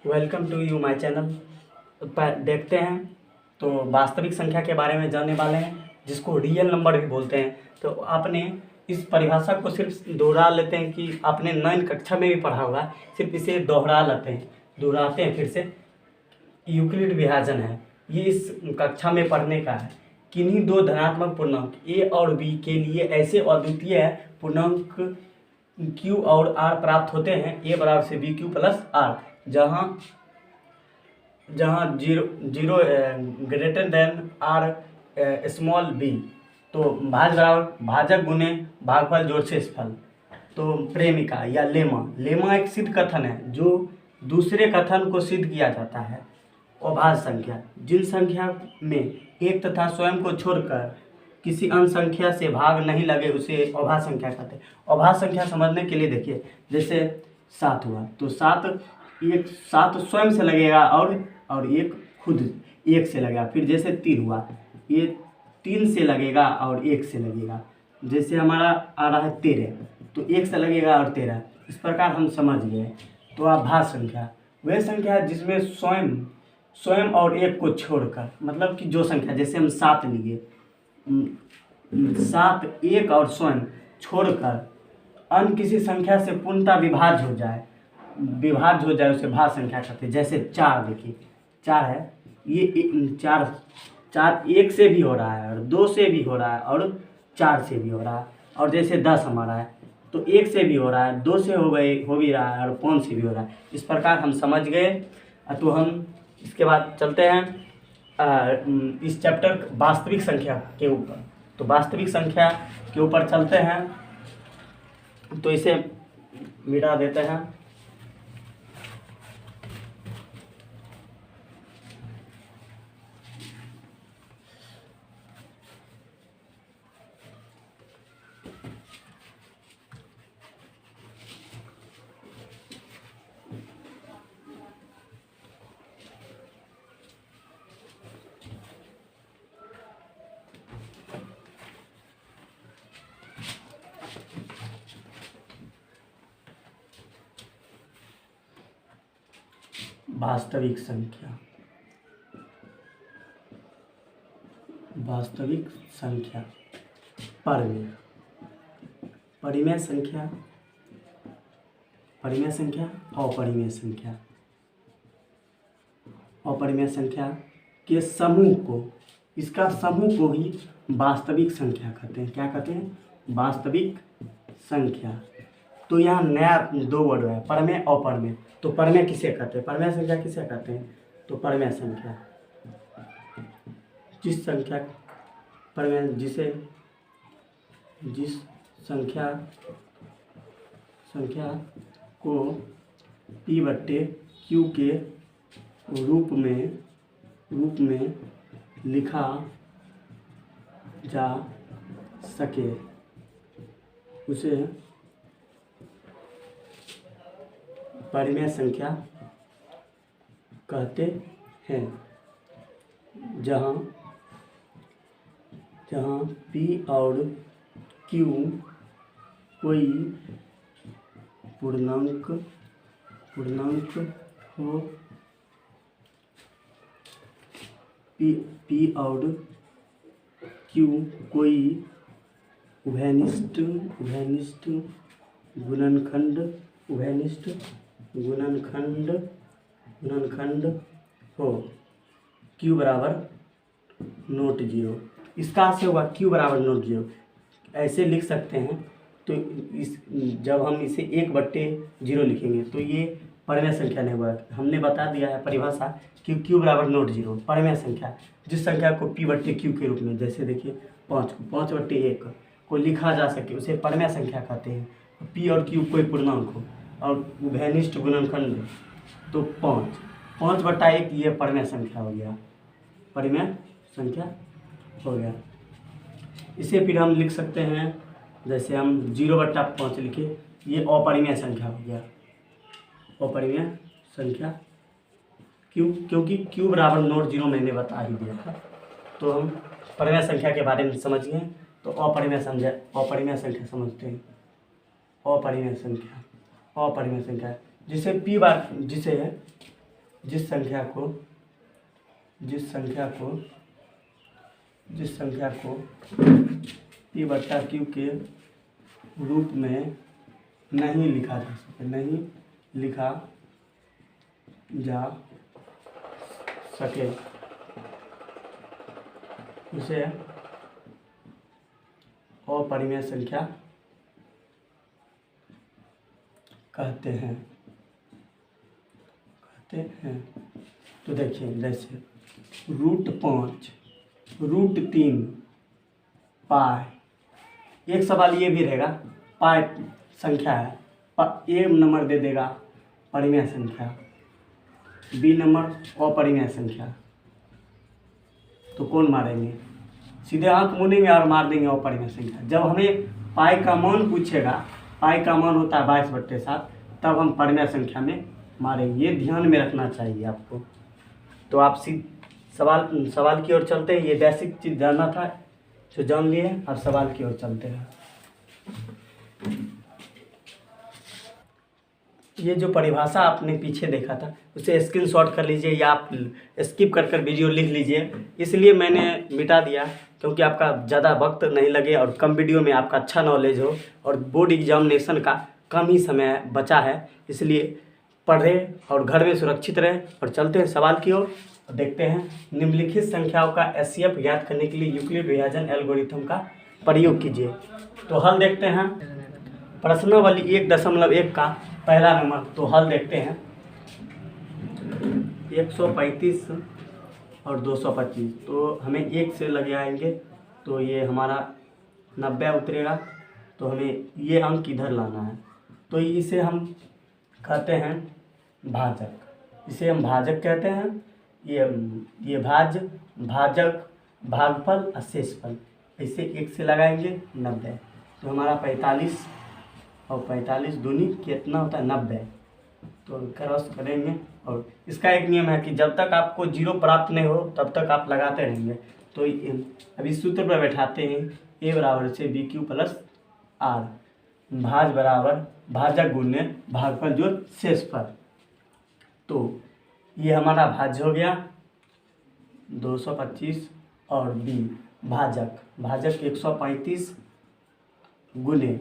Welcome to you my channel. देखते हैं तो वास्तविक संख्या के बारे में जानने वाले हैं, जिसको रियल नंबर भी बोलते हैं। तो आपने इस परिभाषा को सिर्फ दोहरा लेते हैं कि आपने 9 कक्षा में भी पढ़ा होगा, सिर्फ इसे दोहराते हैं फिर से। यूक्लिड विभाजन है, ये इस कक्षा में पढ़ने का है। किन्हीं दो धनात्मक पूर्णांक ए और बी के लिए ऐसे अद्वितीय पूर्णांक क्यू और आर प्राप्त होते हैं, ए बराबर से बी क्यू प्लस आर, जहाँ जहाँ zero greater than R small B. तो भाजक गुने भागफल जोड़ शेषफल। तो प्रेमिका या लेमा एक सिद्ध कथन है जो दूसरे कथन को सिद्ध किया जाता है। अभाज्य संख्या, जिन संख्या में एक तथा स्वयं को छोड़कर किसी अन्य संख्या से भाग नहीं लगे उसे अभाज्य संख्या कहते हैं। अभाज्य संख्या समझने के लिए देखिए, जैसे 7 हुआ तो 7 स्वयं से लगेगा और एक खुद 1 से लगेगा। फिर जैसे 3 हुआ, ये 3 से लगेगा और 1 से लगेगा। जैसे हमारा आ रहा है 13, तो 1 से लगेगा और 13। इस प्रकार हम समझ गए। तो अभाज्य संख्या वह संख्या है जिसमें स्वयं और 1 को छोड़कर, मतलब कि जो संख्या, जैसे हम 7 लिए, 7 1 और स्वयं छोड़कर अन्य किसी संख्या से पूर्णतः विभाज्य हो जाए उसे भाज्य संख्या कहते हैं। जैसे 4, देखिए 4 है, ये 4 1 से भी हो रहा है और 2 से भी हो रहा है और 4 से भी हो रहा है। और जैसे 10 हमारा है तो 1 से भी हो रहा है, 2 से हो भी रहा है और 5 से भी हो रहा है। इस प्रकार हम समझ गए। तो हम इसके बाद चलते हैं इस चैप्टर वास्तविक संख्या के ऊपर। तो वास्तविक संख्या के ऊपर चलते हैं, तो इसे मिटा देते हैं। वास्तविक संख्या परिमेय संख्या, अपरिमेय संख्या के समूह को, इसका समूह को ही वास्तविक संख्या कहते हैं। क्या कहते हैं? वास्तविक संख्या। तो यहाँ नया 2 वर्ड है, परमेय अपरमेय। तो परमेय किसे कहते हैं? परमेय संख्या किसे कहते हैं? तो परमेय संख्या जिस संख्या को P/Q के रूप में लिखा जा सके उसे परिमेय संख्या कहते हैं। जहाँ P और Q कोई पूर्णांक हो, P और Q कोई उभयनिष्ठ गुणनखंड हो, Q बराबर नोट 0। इसका से होगा Q बराबर नोट 0, ऐसे लिख सकते हैं। तो जब हम इसे 1/0 लिखेंगे तो ये परमेय संख्या नहीं होगा। हमने बता दिया है परिभाषा कि Q बराबर नोट 0 परमेय संख्या, जिस संख्या को P/Q के रूप में, जैसे देखिए 5/1 को लिखा जा सके उसे परमेय संख्या कहते हैं। P और Q कोई पूर्णांक हो और उभयनिष्ठ गुणनखंड, तो 5/1 ये परमेय संख्या हो गया, इसे फिर हम लिख सकते हैं, जैसे हम 0/5 लिखे, ये अपरिमेय संख्या हो गया, अपरिमेय संख्या। क्योंकि Q बराबर नोट 0 मैंने बता ही दिया था। तो हम परिमेय संख्या के बारे में समझ गए। तो अपरिमेय संख्या समझते हैं। अपरिमेय संख्या जिसे जिस संख्या को P बट्टा Q के रूप में नहीं लिखा जा सके उसे अपरिमेय संख्या कहते हैं। तो देखिए, जैसे √5, √3 पाई। एक सवाल ये भी रहेगा, पाई संख्या है, A नंबर दे देगा परिमेय संख्या, B नंबर अपरिमेय संख्या, तो कौन मारेंगे? सीधे आंख मूंदेंगे और मार देंगे अपरिमेय संख्या। जब हमें पाई का मान पूछेगा, पाई का मान होता है 22/7, तब हम परिमेय संख्या में मारेंगे। ये ध्यान में रखना चाहिए आपको। तो आप सवाल की ओर चलते हैं। ये बेसिक चीज़ जानना था, जो जान लिए। अब सवाल की ओर चलते हैं। ये जो परिभाषा आपने पीछे देखा था, उसे स्क्रीनशॉट कर लीजिए या आप स्किप कर वीडियो लिख लीजिए। इसलिए मैंने मिटा दिया क्योंकि आपका ज़्यादा वक्त नहीं लगे और कम वीडियो में आपका अच्छा नॉलेज हो, और बोर्ड एग्जामिनेशन का कम ही समय बचा है, इसलिए पढ़ें और घर में सुरक्षित रहें। और चलते हैं सवाल की ओर, देखते हैं। निम्नलिखित संख्याओं का एचसीएफ ज्ञात करने के लिए यूक्लिड विभाजन एल्गोरिथम का प्रयोग कीजिए। तो हल देखते हैं। प्रश्नावली 1.1 का पहला नंबर, तो हल देखते हैं। 135 और 225, तो हमें 1 से लगे आएंगे, तो ये हमारा 90 उतरेगा। तो हमें ये अंक इधर लाना है, तो इसे हम कहते हैं भाजक, इसे हम भाजक कहते हैं। ये भाजक, भागफल और शेषफल, इसे 1 से लगाएंगे 90, तो हमारा 45 और 45 दूनी कितना होता है 90। तो क्रॉस करेंगे, और इसका एक नियम है कि जब तक आपको 0 प्राप्त नहीं हो तब तक आप लगाते रहेंगे। तो अभी सूत्र पर बैठाते हैं, A बराबर से BQ प्लस R, भाज बराबर भाजक गुणे भागफल जोड़ शेषफल। तो ये हमारा भाज्य हो गया 225, और B भाजक 135 गुणे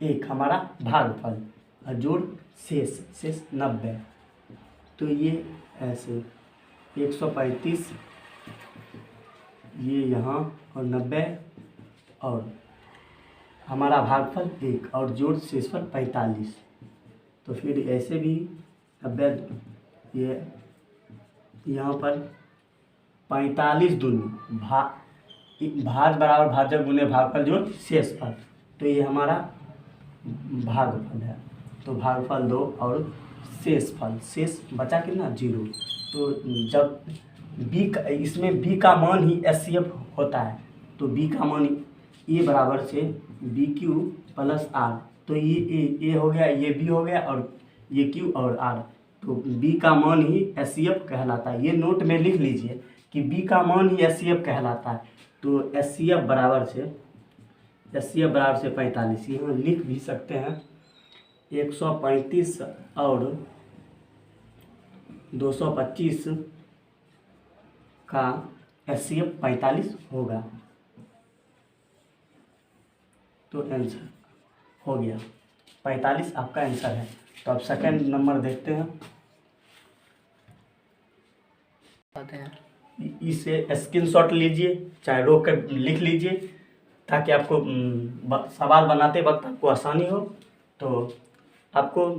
1 हमारा भागफल, और जोड़ शेष 90। तो ये ऐसे 135 ये यहाँ और 90, और हमारा भागफल 1 और जोड़ शेषफल 45। तो फिर ऐसे भी 90, ये यहाँ पर 45 दूनी भाज बराबर भाजक गुणे भागफल जोड़ शेषफल। तो ये हमारा भागफल है, तो भागफल 2 और शेषफल, शेष बचा कितना 0। तो जब इसमें B का मान ही एचसीएफ होता है, तो B का मान A बराबर से BQ प्लस R, तो ये A हो गया, ये B हो गया, और ये Q और R, तो B का मान ही एचसीएफ कहलाता है। ये नोट में लिख लीजिए कि B का मान ही एचसीएफ कहलाता है। तो एचसीएफ बराबर से 45, यहाँ लिख भी सकते हैं। 135 और 225 का एचसीएफ 45 होगा। तो आंसर हो गया 45 आपका आंसर है। तो अब सेकंड नंबर देखते हैं। इसे स्क्रीनशॉट लीजिए, चाहे रोक कर लिख लीजिए, ताकि आपको सवाल बनाते वक्त आपको आसानी हो। तो आपको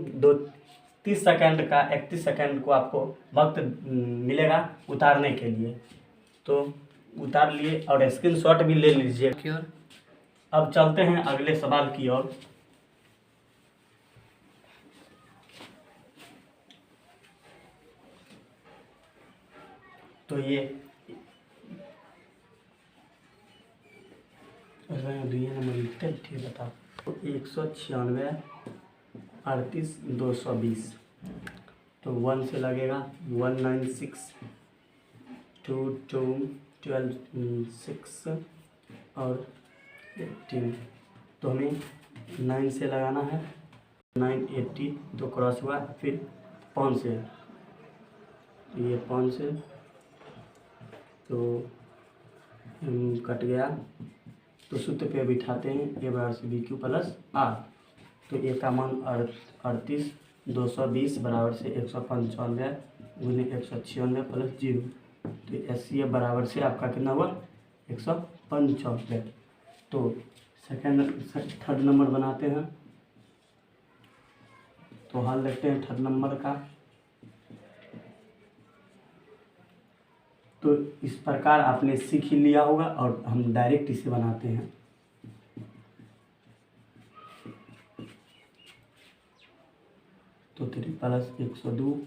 30 सेकंड का 31 सेकंड को आपको वक्त मिलेगा उतारने के लिए। तो उतार लिए और स्क्रीनशॉट भी ले लीजिए। अब चलते हैं अगले सवाल की ओर। तो ये नंबर लिखते हैं, ठीक बताओ। तो 196 38 220, तो 1 से लगेगा 196 2 2 12 6 और 18, तो हमें 9 से लगाना है। 9 80, तो क्रॉस हुआ, फिर 5 से तो ये 5 है, तो कट गया, तो सूत्र पे बिठाते हैं ए बराबर से बी क्यू प्लस आर। तो ए का मान 38, 220 बराबर से 195 गुने 196 प्लस 0। तो एस सी एफ बराबर से आपका कितना हुआ 195। तो थर्ड नंबर बनाते हैं। तो हल लेते हैं थर्ड नंबर का। तो इस प्रकार आपने सीख ही लिया होगा और हम डायरेक्ट इसे बनाते हैं। तो 3 प्लस 102,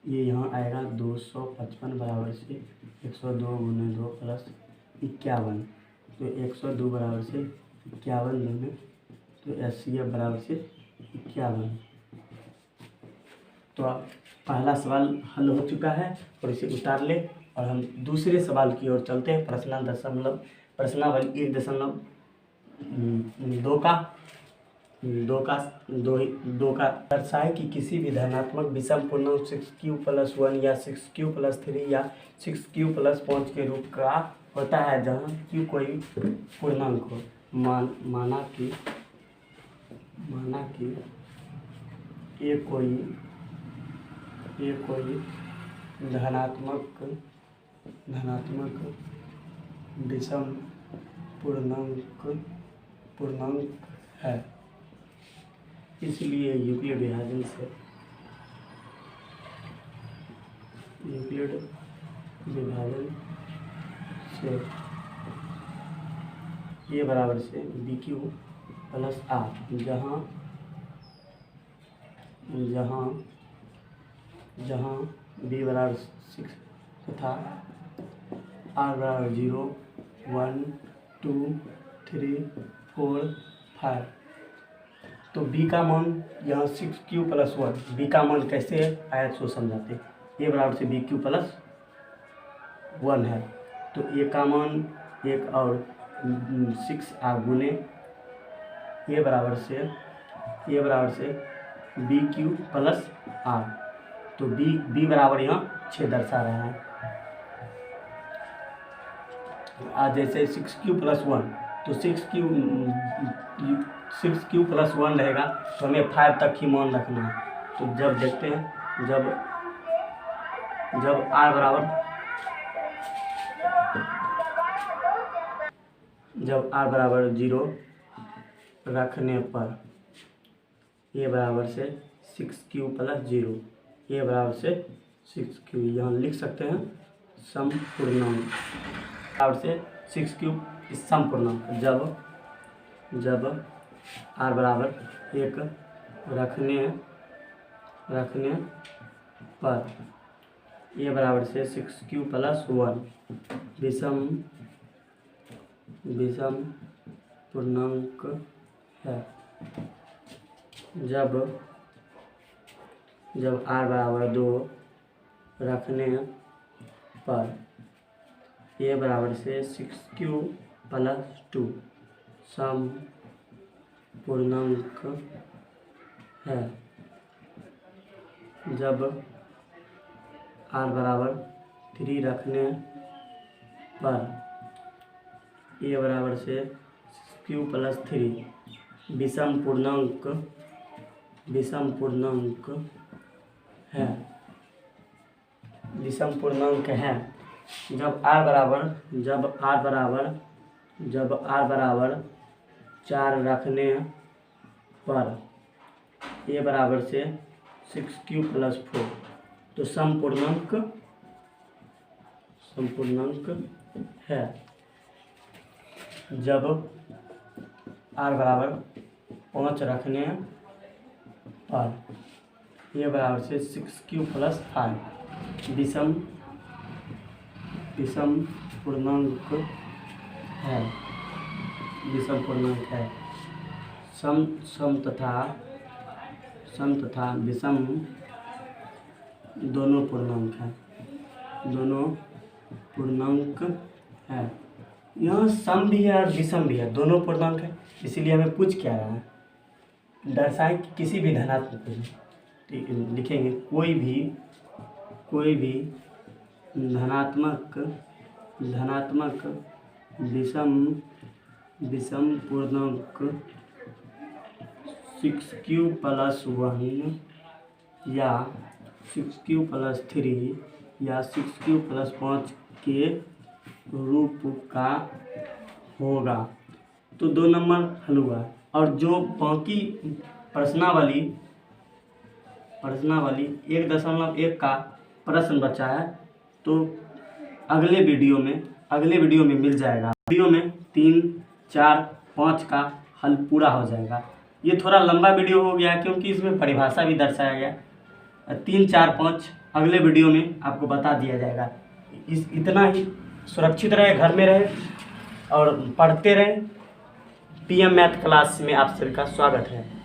ये यहाँ आएगा 255 बराबर से 102 गुने 2 प्लस 51। तो 102 बराबर से 51 दोगे, तो एस सी एफ बराबर से 51। तो अब पहला सवाल हल हो चुका है और इसे उतार ले और हम दूसरे सवाल की ओर चलते हैं। प्रश्नावली 1.2 का दर्शाए कि किसी भी धनात्मक विषम पूर्णांक 6q प्लस 1 या 6q प्लस 3 या 6q प्लस 5 के रूप का होता है जहाँ q कोई पूर्णांक हो। माना कि ये कोई धनात्मक विषम पूर्णांक है, इसलिए यूक्लिड विभाजन से ये बराबर से बी क्यू प्लस आर, जहाँ बी बराबर 6 तथा आर बराबर 0, 1, 2, 3, 4, 5। तो b का मान यहाँ 6q प्लस 1, b का मान कैसे है आया सो समझाते। ए बराबर से बी क्यू प्लस 1 है, तो ए का मान 1 और 6 गुने ए बराबर से बी क्यू प्लस आर। तो b बराबर यहाँ 6 दर्शा रहा है। आज जैसे 6q प्लस 1, तो 6q प्लस 1 रहेगा, तो हमें 5 तक ही मान रखना है। तो जब देखते हैं, जब r बराबर 0 रखने पर ए बराबर से 6q प्लस 0, ए बराबर से 6q, यहाँ लिख सकते हैं समपूर्णांक बराबर से 6q समपूर्णांक। जब r बराबर 1 रखने पर ए बराबर से 6q प्लस 1 विषम पूर्णांक है। जब r बराबर 2 रखने पर ए बराबर से 6q प्लस 2 सम पूर्णांक है। जब r बराबर 3 रखने पर ए बराबर से 6q प्लस 3 विषम पूर्णांक है। जब r बराबर 4 रखने पर ए बराबर से 6q प्लस 4, तो समपूर्णांक है। जब r बराबर 5 रखने पर ए बराबर से 6q प्लस 5 विषम पूर्णांक है। सम तथा विषम दोनों पूर्णांक है। यहाँ सम भी है और विषम भी है, दोनों पूर्णांक है। इसीलिए हमें पूछ क्या रहा है, दर्शाएं कि किसी भी धनात्मक लिखेंगे कोई भी धनात्मक विषम पूर्णांक 6q+1 या 6q+3 या 6q+5 के रूप का होगा। तो 2 नंबर हल हुआ। और जो बाकी प्रश्नावली 1.1 का प्रश्न बचा है तो अगले वीडियो में मिल जाएगा। वीडियो में 3, 4, 5 का हल पूरा हो जाएगा। ये थोड़ा लंबा वीडियो हो गया क्योंकि इसमें परिभाषा भी दर्शाया गया। 3, 4, 5 अगले वीडियो में आपको बता दिया जाएगा। इतना ही। सुरक्षित रहे, घर में रहे और पढ़ते रहें। PM मैथ क्लास में आप सभी का स्वागत है।